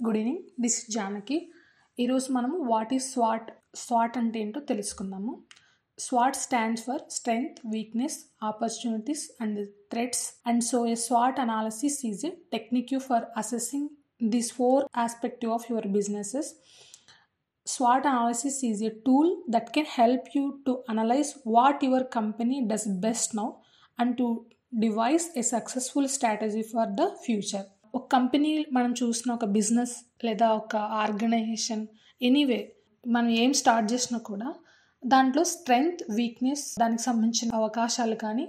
Good evening. This is Janaki. ఈరోజు మనము what is swat అంటే ఏంటో తెలుసుకుందాము. SWOT stands for strength, weakness, opportunities and threats. And so a SWOT analysis is a technique for assessing these four aspects of your businesses. SWOT analysis is a tool that can help you to analyze what your company does best now and to devise a successful strategy for the future. ఒక company మనం చూసిన ఒక business లేదా ఒక organisation anyway మనం ఏం start చేసినా కూడా దాంట్లో స్ట్రెంగ్త్, వీక్నెస్, దానికి సంబంధించిన అవకాశాలు కానీ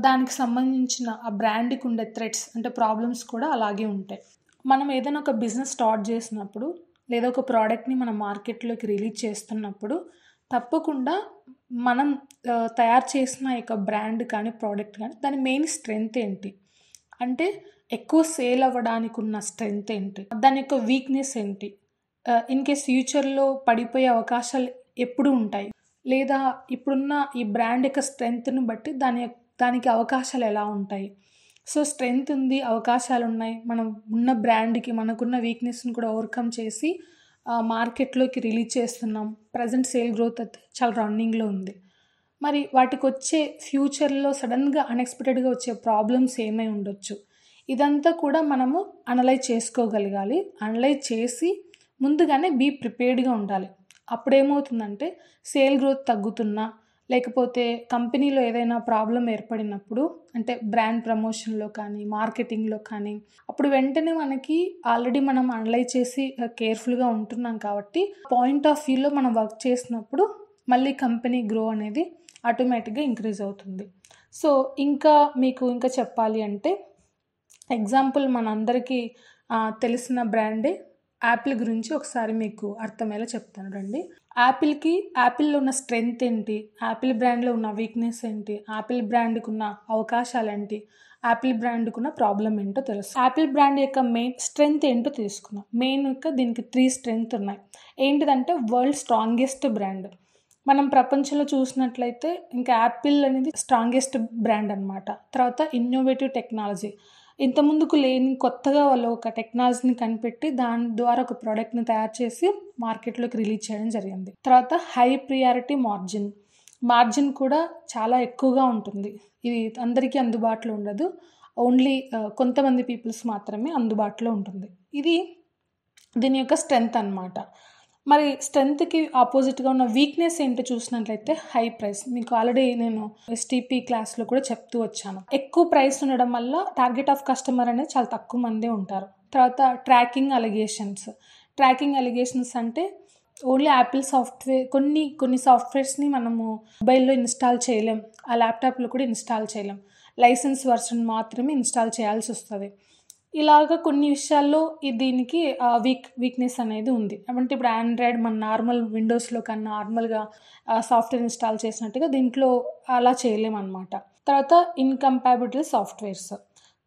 దానికి సంబంధించిన ఆ బ్రాండ్కి ఉండే థ్రెట్స్ అంటే ప్రాబ్లమ్స్ కూడా అలాగే ఉంటాయి. మనం ఏదైనా ఒక బిజినెస్ స్టార్ట్ చేసినప్పుడు లేదా ఒక ప్రోడక్ట్ని మనం మార్కెట్లోకి రిలీజ్ చేస్తున్నప్పుడు తప్పకుండా మనం తయారు చేసిన యొక్క బ్రాండ్ కానీ ప్రోడక్ట్ కానీ దాని మెయిన్ స్ట్రెంగ్త్ ఏంటి, అంటే ఎక్కువ సేల్ అవ్వడానికి ఉన్న స్ట్రెంగ్త్ ఏంటి, దాని యొక్క వీక్నెస్ ఏంటి, ఇన్ కేస్ ఫ్యూచర్లో పడిపోయే అవకాశాలు ఎప్పుడు ఉంటాయి, లేదా ఇప్పుడున్న ఈ బ్రాండ్ యొక్క స్ట్రెంగ్త్ని బట్టి దానికి అవకాశాలు ఎలా ఉంటాయి. సో స్ట్రెంగ్త్ ఉంది, అవకాశాలు ఉన్నాయి, మనం ఉన్న బ్రాండ్కి మనకున్న వీక్నెస్ని కూడా ఓవర్కమ్ చేసి మార్కెట్లోకి రిలీజ్ చేస్తున్నాం. ప్రజెంట్ సేల్ గ్రోత్ చాలా రన్నింగ్లో ఉంది. మరి వాటికి వచ్చే ఫ్యూచర్లో సడన్గా అన్ఎక్స్పెక్టెడ్గా వచ్చే ప్రాబ్లమ్స్ ఏమై ఉండొచ్చు, ఇదంతా కూడా మనము అనలైజ్ చేసుకోగలగాలి. అనలైజ్ చేసి ముందుగానే బీ ప్రిపేర్డ్గా ఉండాలి. అప్పుడేమవుతుందంటే సేల్ గ్రోత్ తగ్గుతున్నా లేకపోతే కంపెనీలో ఏదైనా ప్రాబ్లం ఏర్పడినప్పుడు అంటే బ్రాండ్ ప్రమోషన్లో కానీ మార్కెటింగ్లో కానీ అప్పుడు వెంటనే మనకి ఆల్రెడీ మనం అనలైజ్ చేసి కేర్ఫుల్గా ఉంటున్నాం కాబట్టి పాయింట్ ఆఫ్ వ్యూలో మనం వర్క్ చేసినప్పుడు మళ్ళీ కంపెనీ గ్రో అనేది ఆటోమేటిక్గా ఇంక్రీజ్ అవుతుంది. సో ఇంకా చెప్పాలి అంటే ఎగ్జాంపుల్ మనందరికీ తెలిసిన బ్రాండే యాపిల్ గురించి ఒకసారి మీకు అర్థమయ్యేలా చెప్తాను రండి. యాపిల్లో ఉన్న స్ట్రెంగ్త్ ఏంటి, యాపిల్ బ్రాండ్లో ఉన్న వీక్నెస్ ఏంటి, యాపిల్ బ్రాండ్కి ఉన్న అవకాశాలు ఏంటి, యాపిల్ బ్రాండ్కి ఉన్న ప్రాబ్లం ఏంటో తెలుసు. యాపిల్ బ్రాండ్ యొక్క మెయిన్ స్ట్రెంగ్త్ ఏంటో తెలుసుకున్నాం. మెయిన్ యొక్క దీనికి 3 స్ట్రెంగ్త్ ఉన్నాయి. ఏంటిదంటే వరల్డ్ స్ట్రాంగెస్ట్ బ్రాండ్. మనం ప్రపంచంలో చూసినట్లయితే ఇంకా యాపిల్ అనేది స్ట్రాంగెస్ట్ బ్రాండ్ అనమాట. తర్వాత ఇన్నోవేటివ్ టెక్నాలజీ, ఇంతకుముందుకు లేని కొత్తగా వాళ్ళు ఒక టెక్నాలజీని కనిపెట్టి దాని ద్వారా ఒక ప్రోడక్ట్ని తయారు చేసి మార్కెట్లోకి రిలీజ్ చేయడం జరిగింది. తర్వాత హై ప్రియారిటీ మార్జిన్ కూడా చాలా ఎక్కువగా ఉంటుంది. ఇది అందరికీ అందుబాటులో ఉండదు, ఓన్లీ కొంతమంది పీపుల్స్ మాత్రమే అందుబాటులో ఉంటుంది. ఇది దీని యొక్క స్ట్రెంగ్త్ అన్నమాట. మరి స్ట్రెంగ్త్కి ఆపోజిట్గా ఉన్న వీక్నెస్ ఏంటో చూసినట్లయితే హై ప్రైస్. మీకు ఆల్రెడీ నేను STP క్లాస్లో కూడా చెప్తూ వచ్చాను. ఎక్కువ ప్రైస్ ఉండడం వల్ల టార్గెట్ ఆఫ్ కస్టమర్ అనేది చాలా తక్కువ మందే ఉంటారు. తర్వాత ట్రాకింగ్ అలిగేషన్స్ అంటే ఓన్లీ యాపిల్ సాఫ్ట్వేర్, కొన్ని సాఫ్ట్వేర్స్ని మనము మొబైల్లో ఇన్స్టాల్ చేయలేం, ఆ ల్యాప్టాప్లో కూడా ఇన్స్టాల్ చేయలేం, లైసెన్స్ వర్షన్ మాత్రమే ఇన్స్టాల్ చేయాల్సి వస్తుంది. ఇలాగ కొన్ని విషయాల్లో దీనికి వీక్నెస్ అనేది ఉంది. అంటే ఇప్పుడు ఆండ్రాయిడ్ మన నార్మల్ విండోస్లో కన్నా నార్మల్గా సాఫ్ట్వేర్ ఇన్స్టాల్ చేసినట్టుగా దీంట్లో అలా చేయలేమన్నమాట. తర్వాత ఇన్కంపాటిబుల్ సాఫ్ట్వేర్స్.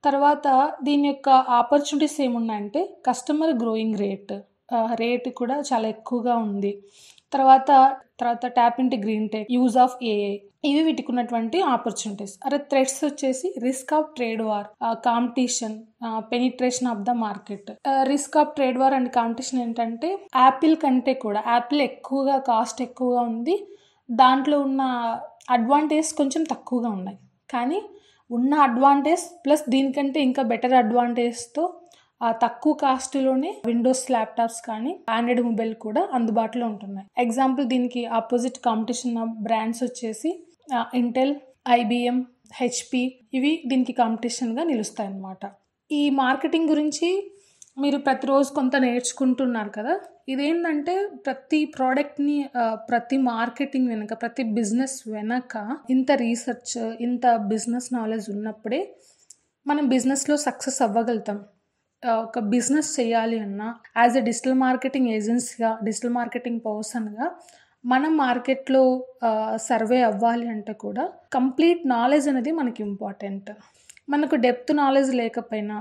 తర్వాత దీని యొక్క ఆపర్చునిటీస్ ఏమున్నాయంటే కస్టమర్ గ్రోయింగ్ రేట్ కూడా చాలా ఎక్కువగా ఉంది. తర్వాత tap into green tech, use of AI, ఇవి వీటికి ఉన్నటువంటి ఆపర్చునిటీస్. థ్రెట్స్ వచ్చేసి risk of trade war, competition, penetration of the market. Risk of trade war and competition ఏంటంటే యాపిల్ కంటే కూడా యాపిల్ ఎక్కువగా కాస్ట్ ఎక్కువగా ఉంది, దాంట్లో ఉన్న అడ్వాంటేజ్ కొంచెం తక్కువగా ఉన్నాయి. కానీ ఉన్న అడ్వాంటేజ్ ప్లస్ దీనికంటే ఇంకా బెటర్ అడ్వాంటేజ్తో తక్కువ కాస్ట్లోనే విండోస్ ల్యాప్టాప్స్ కానీ ఆండ్రాయిడ్ మొబైల్ కూడా అందుబాటులో ఉంటున్నాయి. ఎగ్జాంపుల్ దీనికి ఆపోజిట్ కాంపిటీషన్ బ్రాండ్స్ వచ్చేసి ఇంటెల్, IBM, HP, ఇవి దీనికి కాంపిటీషన్గా నిలుస్తాయి అన్నమాట. ఈ మార్కెటింగ్ గురించి మీరు ప్రతిరోజు కొంత నేర్చుకుంటున్నారు కదా. ఇదేంటంటే ప్రతి ప్రోడక్ట్ని ప్రతి మార్కెటింగ్ వెనక, ప్రతి బిజినెస్ వెనక ఇంత రీసెర్చ్, ఇంత బిజినెస్ నాలెడ్జ్ ఉన్నప్పుడే మనం బిజినెస్లో సక్సెస్ అవ్వగలుగుతాం. ఒక బిజినెస్ చేయాలి అన్నా యాజ్ ఎ డిజిటల్ మార్కెటింగ్ ఏజెన్సీగా, డిజిటల్ మార్కెటింగ్ పర్సన్గా మనం మార్కెట్లో సర్వే అవ్వాలి అంటే కూడా కంప్లీట్ నాలెడ్జ్ అనేది మనకి ఇంపార్టెంట్. మనకు డెప్త్ నాలెడ్జ్ లేకపోయినా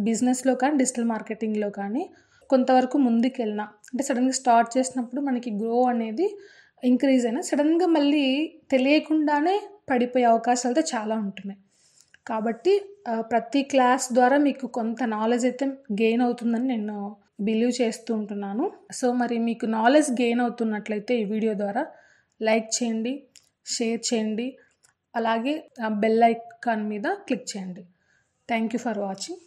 బిజినెస్లో కానీ డిజిటల్ మార్కెటింగ్లో కానీ కొంతవరకు ముందుకెళ్ళినా అంటే సడన్గా స్టార్ట్ చేసినప్పుడు మనకి గ్రో అనేది ఇంక్రీజ్ అయినా సడన్గా మళ్ళీ తెలియకుండానే పడిపోయే అవకాశాలతో చాలా ఉంటున్నాయి. కాబట్టి ప్రతి క్లాస్ ద్వారా మీకు కొంత నాలెడ్జ్ అయితే గెయిన్ అవుతుందని నేను బిలీవ్ చేస్తూ ఉంటున్నాను. సో మరి మీకు నాలెడ్జ్ గెయిన్ అవుతున్నట్లయితే ఈ వీడియో ద్వారా లైక్ చేయండి, షేర్ చేయండి, అలాగే బెల్ ఐకాన్ మీద క్లిక్ చేయండి. Thank you for watching.